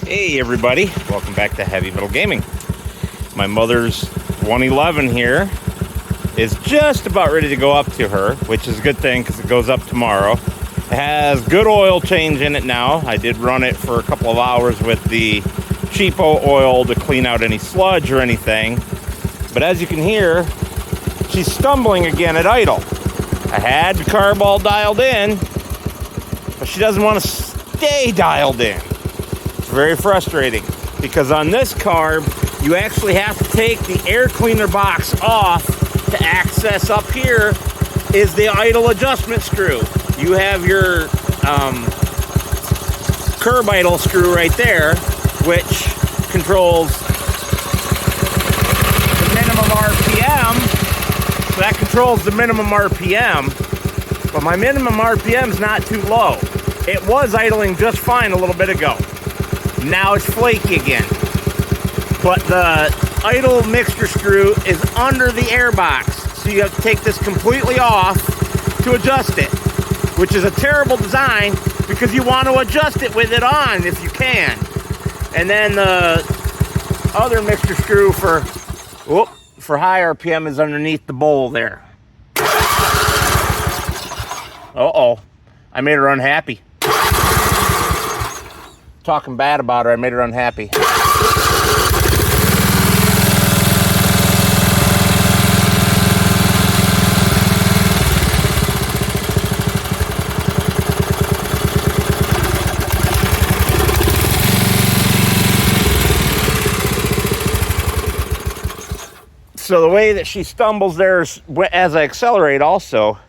Hey everybody, welcome back to Heavy Metal Gaming. My mother's 111 here is just about ready to go up to her, which is a good thing because it goes up tomorrow. It has good oil change in it now. I did run it for a couple of hours with the cheapo oil to clean out any sludge or anything. But as you can hear, she's stumbling again at idle. I had the carb all dialed in, but she doesn't want to stay dialed in. Very frustrating because on this carb you actually have to take the air cleaner box off to access. Up here is the idle adjustment screw. You have your curb idle screw right there, which controls the minimum RPM. So that controls the minimum RPM, but my minimum RPM is not too low. It was idling just fine a little bit ago. Now it's flaky again. But the idle mixture screw is under the air box. So you have to take this completely off to adjust it, which is a terrible design because you want to adjust it with it on if you can. And then the other mixture screw for high RPM is underneath the bowl there. Uh-oh. I made her unhappy. Talking bad about her, I made her unhappy. So the way that she stumbles there as I accelerate also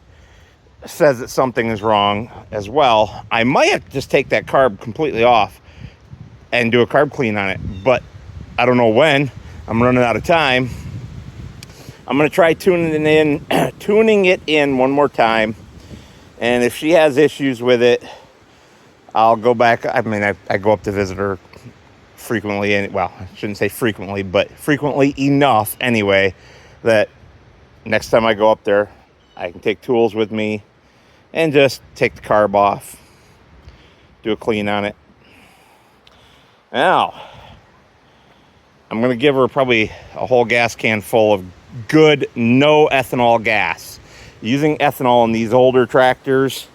says that something is wrong as well. I might have to just take that carb completely off and do a carb clean on it, but I don't know when. I'm running out of time. I'm going to try tuning it in one more time, and if she has issues with it, I'll go back. I mean, I go up to visit her frequently, and well, I shouldn't say frequently, but frequently enough anyway, that next time I go up there, I can take tools with me and just take the carb off, do a clean on it. Now, I'm going to give her probably a whole gas can full of good, no ethanol gas. Using ethanol in these older tractors,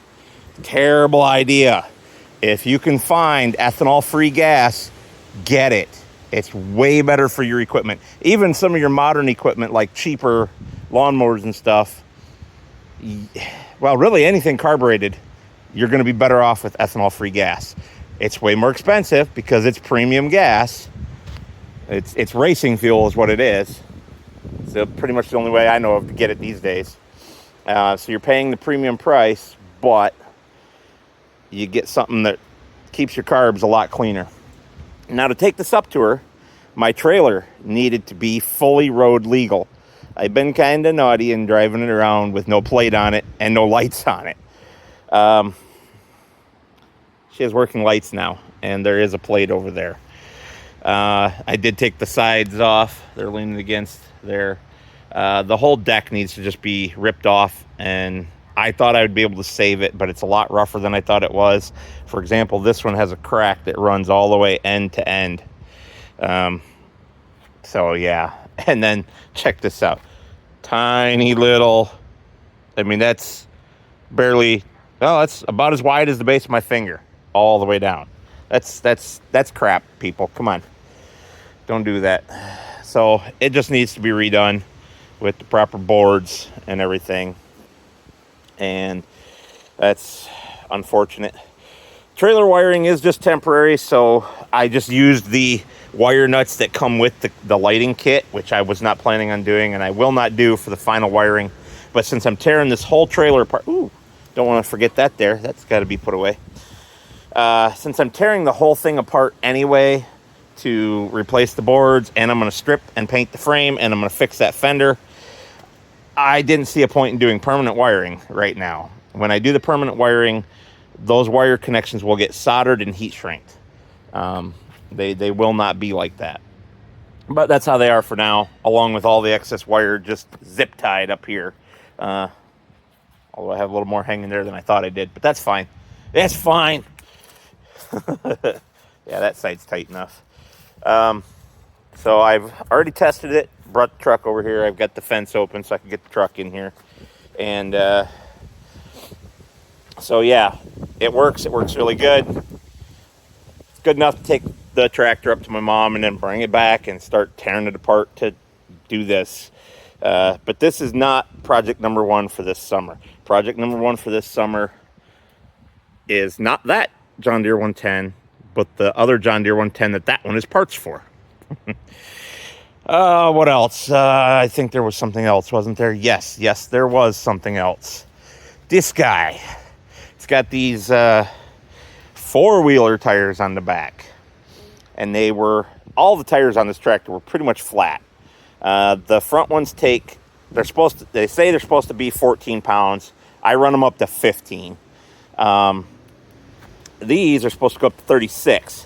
terrible idea. If you can find ethanol-free gas, get it. It's way better for your equipment. Even some of your modern equipment, like cheaper lawnmowers and stuff, well, really anything carbureted, you're going to be better off with ethanol-free gas. It's way more expensive because it's premium gas. It's racing fuel is what it is. So pretty much the only way I know of to get it these days. So you're paying the premium price, but you get something that keeps your carbs a lot cleaner. Now, to take this up to her, my trailer needed to be fully road legal. I've been kind of naughty and driving it around with no plate on it and no lights on it. She has working lights now, and there is a plate over there. I did take the sides off. They're leaning against there. The whole deck needs to just be ripped off, and I thought I would be able to save it, but it's a lot rougher than I thought it was. For example, this one has a crack that runs all the way end to end. So, yeah. And then, check this out. Tiny little, I mean, that's barely, well, that's about as wide as the base of my finger, all the way down. That's crap, people. Come on. Don't do that. So, it just needs to be redone with the proper boards and everything. And that's unfortunate. Trailer wiring is just temporary, so I just used the wire nuts that come with the lighting kit, which I was not planning on doing, and I will not do for the final wiring. But since I'm tearing this whole trailer apart, don't want to forget that there. That's got to be put away. Since I'm tearing the whole thing apart anyway to replace the boards, and I'm going to strip and paint the frame, and I'm going to fix that fender, I didn't see a point in doing permanent wiring right now. When I do the permanent wiring, those wire connections will get soldered and heat shrinked. They will not be like that. But that's how they are for now, along with all the excess wire just zip tied up here. Although I have a little more hanging there than I thought I did, but that's fine. That's fine. Yeah, that side's tight enough. So I've already tested it, brought the truck over here. I've got the fence open so I can get the truck in here. And so yeah, it works. It works really good. It's good enough to take the tractor up to my mom and then bring it back and start tearing it apart to do this. But this is not project number one for this summer. Project number one for this summer is not that John Deere 110, but the other John Deere 110 that one is parts for. What else? I think there was something else, wasn't there? Yes, there was something else. This guy. It's got these four-wheeler tires on the back. And all the tires on this tractor were pretty much flat. The front ones they say they're supposed to be 14 pounds. I run them up to 15. These are supposed to go up to 36.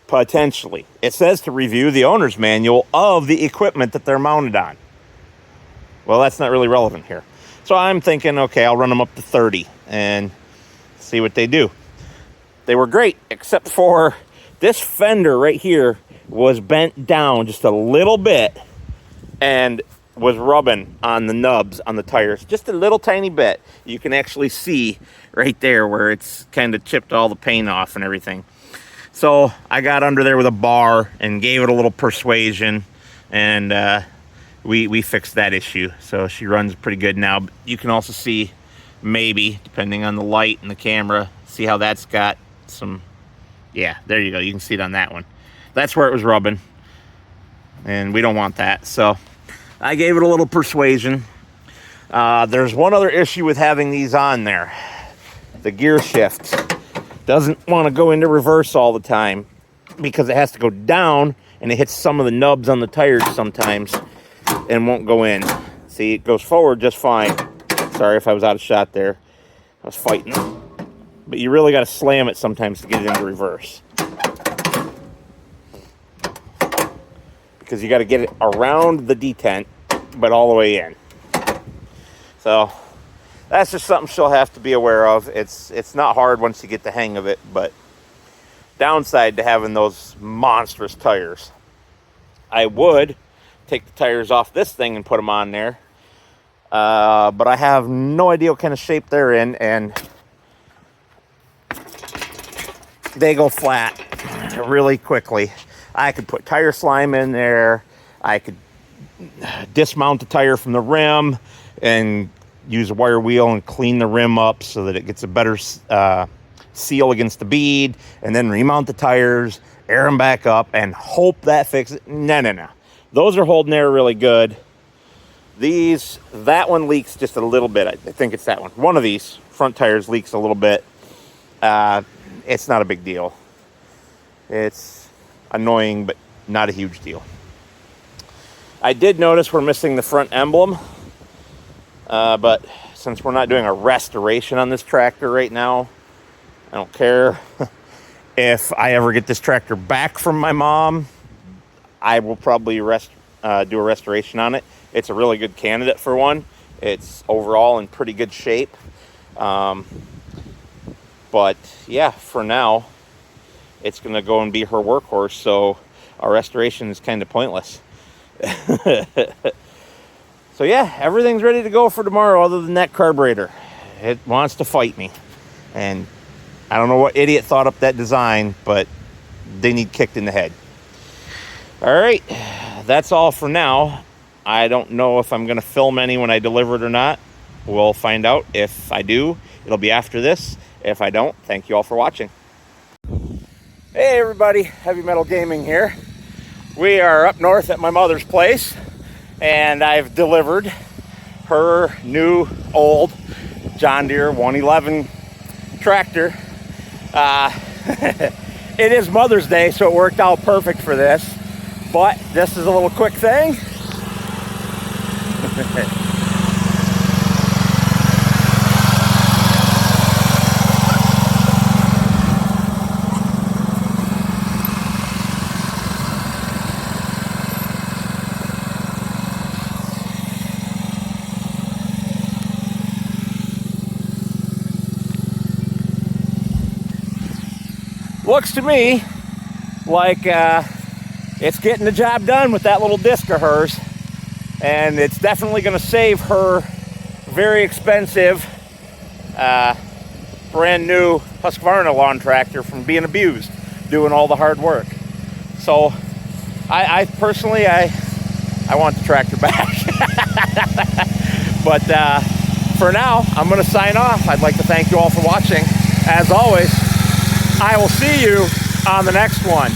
Potentially. It says to review the owner's manual of the equipment that they're mounted on. Well, that's not really relevant here. So I'm thinking, okay, I'll run them up to 30 and see what they do. They were great, except for this fender right here was bent down just a little bit and was rubbing on the nubs on the tires just a little tiny bit. You can actually see right there where it's kind of chipped all the paint off and everything. So I got under there with a bar and gave it a little persuasion, and we fixed that issue. So she runs pretty good now. You can also see, maybe, depending on the light and the camera, see how that's got some, yeah, there you go. You can see it on that one. That's where it was rubbing, and we don't want that. So I gave it a little persuasion. There's one other issue with having these on there. The gear shift doesn't want to go into reverse all the time because it has to go down, and it hits some of the nubs on the tires sometimes and won't go in. See, it goes forward just fine. Sorry if I was out of shot there. I was fighting. But you really got to slam it sometimes to get it into reverse. Because you got to get it around the detent, but all the way in. So that's just something she'll have to be aware of. It's not hard once you get the hang of it, but downside to having those monstrous tires. I would take the tires off this thing and put them on there, but I have no idea what kind of shape they're in, and they go flat really quickly. I could put tire slime in there. I could dismount the tire from the rim and use a wire wheel and clean the rim up so that it gets a better seal against the bead, and then remount the tires, air them back up, and hope that fixes it. No. Those are holding air really good. That one leaks just a little bit. I think it's that one. One of these front tires leaks a little bit. It's not a big deal. It's annoying, but not a huge deal. I did notice we're missing the front emblem. But since we're not doing a restoration on this tractor right now, I don't care. If I ever get this tractor back from my mom, I will probably do a restoration on it. It's a really good candidate for one. It's overall in pretty good shape. But yeah, for now, it's going to go and be her workhorse. So our restoration is kind of pointless. So yeah, everything's ready to go for tomorrow other than that carburetor. It wants to fight me. And I don't know what idiot thought up that design, but they need kicked in the head. All right, that's all for now. I don't know if I'm going to film any when I deliver it or not. We'll find out. If I do, it'll be after this. If I don't, thank you all for watching. Hey everybody, Heavy Metal Gaming here. We are up north at my mother's place, and I've delivered her new old John Deere 111 tractor. It is Mother's Day, so it worked out perfect for this, but this is a little quick thing. looks to me like it's getting the job done with that little disc of hers, and it's definitely going to save her very expensive brand new Husqvarna lawn tractor from being abused, doing all the hard work. So I personally, I want the tractor back. But for now, I'm going to sign off. I'd like to thank you all for watching. As always, I will see you on the next one.